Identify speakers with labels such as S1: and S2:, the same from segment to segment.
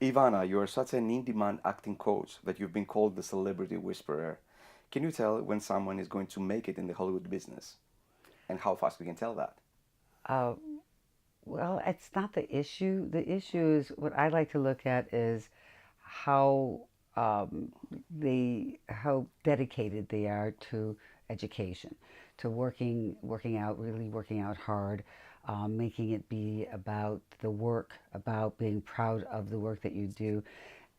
S1: Ivana, you are such an in-demand acting coach that you've been called the celebrity whisperer. Can you tell when someone is going to make it in the Hollywood business and how fast we can tell that?
S2: Uh, well, it's not the issue. The issue is what I like to look at is how how dedicated they are to education, to really working out hard, making it be about the work, about being proud of the work that you do.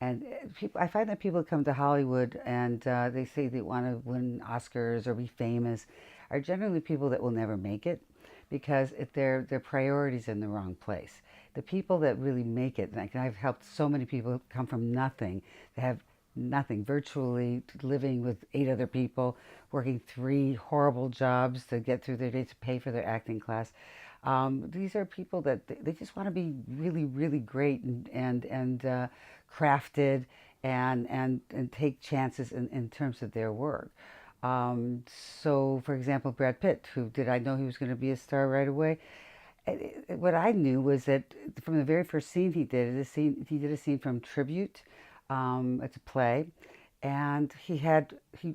S2: And people, I find that people come to Hollywood and they say they want to win Oscars or be famous, are generally people that will never make it because if their priorities in the wrong place. The people that really make it, like I've helped so many people come from nothing, they have nothing, virtually living with 8 other people, working 3 horrible jobs to get through their day to pay for their acting class. These are people that they just want to be really, really great and crafted and take chances in terms of their work. So, for example, Brad Pitt, who did I know he was going to be a star right away? What I knew was that from the very first scene he did a scene from Tribute. It's a play, and he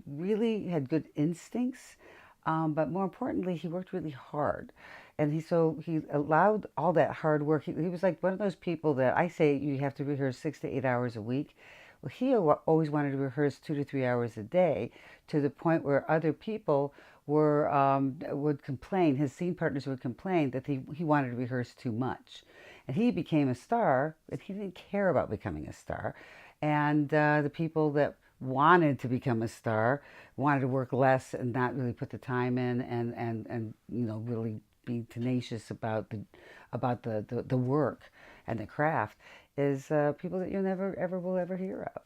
S2: really had good instincts, but more importantly, he worked really hard, and he allowed all that hard work. He was like one of those people that I say you have to rehearse 6 to 8 hours a week. Well, he always wanted to rehearse 2 to 3 hours a day, to the point where other people were would complain. His scene partners would complain that he wanted to rehearse too much, and he became a star, and he didn't care about becoming a star. And the people that wanted to become a star wanted to work less and not really put the time in and really be tenacious about the work and the craft is people that you never ever will ever hear of.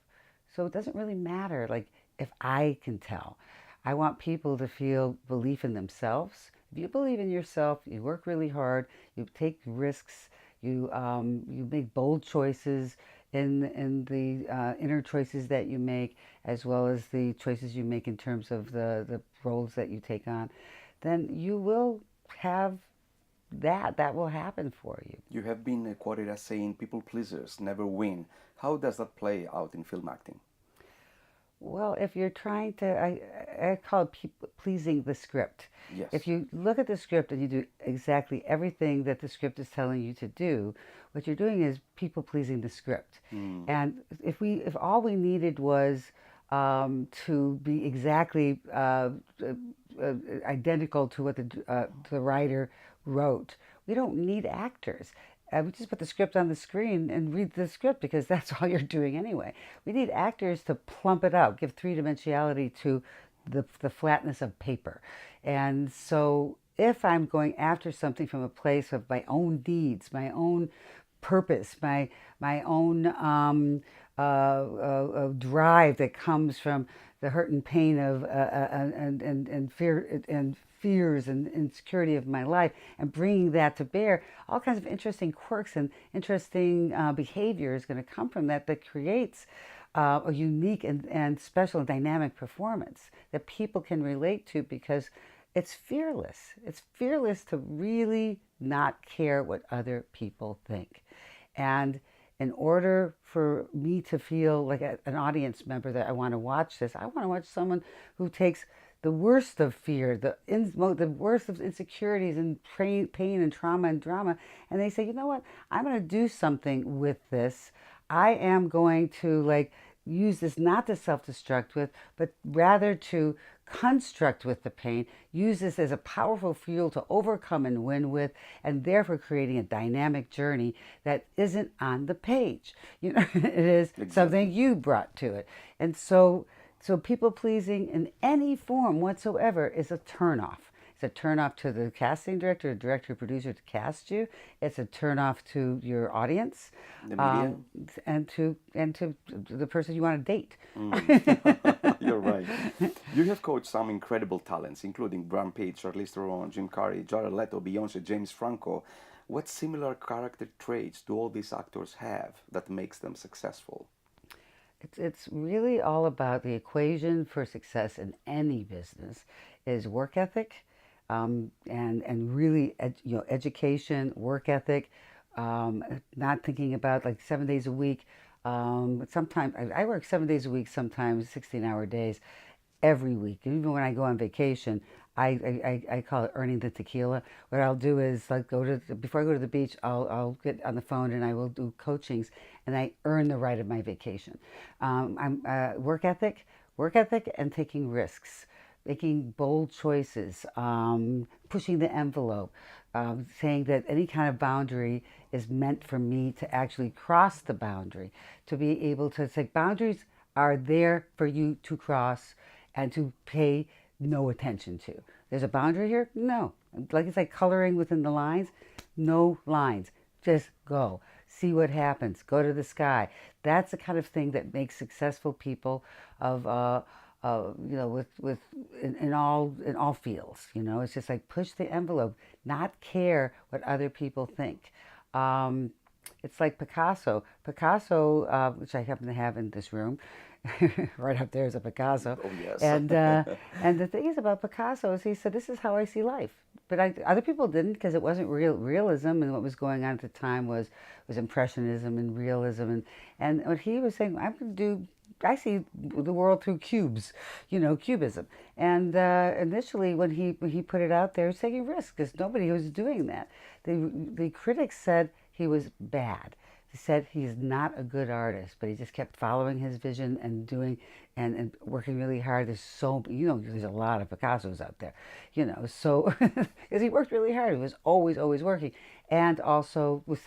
S2: So it doesn't really matter. Like, if I can tell, I want people to feel belief in themselves. If you believe in yourself, you work really hard, you take risks, you make bold choices in the inner choices that you make, as well as the choices you make in terms of the roles that you take on, then you will have that will happen for you.
S1: You have been quoted as saying people pleasers never win. How does that play out in film acting?
S2: Well, if you're trying to, I call it pleasing the script. If
S1: Yes.
S2: you look at the script and you do exactly everything that the script is telling you to do, what you're doing is people pleasing the script.
S1: Mm.
S2: And if all we needed was to be exactly identical to what the writer wrote, we don't need actors. We just put the script on the screen and read the script because that's all you're doing anyway. We need actors to plump it out, give three dimensionality to the flatness of paper. And so if I'm going after something from a place of my own needs, my own purpose, my own drive that comes from the hurt and pain of and fear and fears and insecurity of my life, and bringing that to bear, all kinds of interesting quirks and interesting behavior is going to come from that creates a unique and special and dynamic performance that people can relate to because it's fearless. It's fearless to really not care what other people think. And in order for me to feel like an audience member that I want to watch this, I want to watch someone who takes the worst of fear, the worst of insecurities and pain and trauma and drama, and they say, you know what? I'm going to do something with this. I am going to use this not to self-destruct with, but rather to construct with the pain, use this as a powerful fuel to overcome and win with, and therefore creating a dynamic journey that isn't on the page. It is
S1: Exactly.
S2: something you brought to it. And so people pleasing in any form whatsoever is a turnoff. It's a turnoff to the casting director, producer to cast you. It's a turnoff to your audience,
S1: The media?
S2: um, and to the person you want to date.
S1: Mm. You're right. You have coached some incredible talents, including Brad Pitt, Charlize Theron, Jim Carrey, Jared Leto, Beyonce, James Franco. What similar character traits do all these actors have that makes them successful?
S2: It's really all about the equation for success in any business is work ethic, and really education, work ethic, not thinking about like 7 days a week, Sometimes I work 7 days a week, sometimes 16-hour days every week. Even when I go on vacation, I call it earning the tequila. What I'll do is like before I go to the beach, I'll get on the phone and I will do coachings, and I earn the right of my vacation. I'm work ethic, and taking risks, making bold choices, pushing the envelope, saying that any kind of boundary is meant for me to actually cross the boundary, to be able to say boundaries are there for you to cross and to pay no attention to. There's a boundary here? No. Like it's like coloring within the lines, no lines. Just go. See what happens. Go to the sky. That's the kind of thing that makes successful people of with in all fields. It's just like push the envelope, not care what other people think. Um, it's like Picasso. Picasso, which I happen to have in this room, right up there is a Picasso,
S1: Oh, yes.
S2: and the thing is about Picasso is he said this is how I see life, but other people didn't because it wasn't realism, and what was going on at the time was impressionism and realism, and what he was saying I'm going to do. I see the world through cubes, cubism. And initially, when he put it out there, he was taking risks because nobody was doing that. The critics said he was bad. They said he's not a good artist, but he just kept following his vision and doing and working really hard. There's a lot of Picassos out there, so because he worked really hard, he was always working, and also was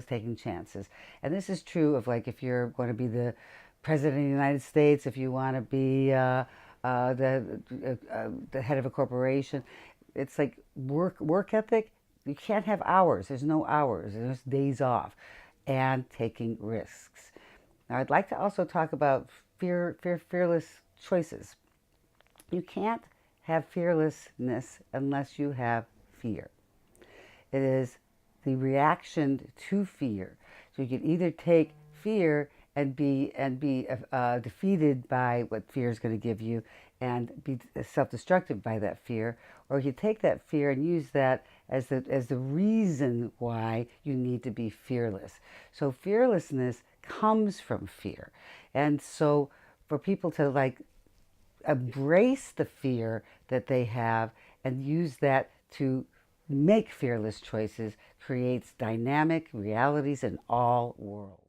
S2: taking chances. And this is true of like if you're going to be the president of the United States, if you want to be the head of a corporation, it's like work ethic. You can't have hours. There's no hours. There's days off, and taking risks. Now, I'd like to also talk about fearless choices. You can't have fearlessness unless you have fear. It is the reaction to fear. So you can either take fear and be defeated by what fear is going to give you, and be self-destructive by that fear, or you take that fear and use that as the reason why you need to be fearless. So fearlessness comes from fear, and so for people to like embrace the fear that they have and use that to make fearless choices creates dynamic realities in all worlds.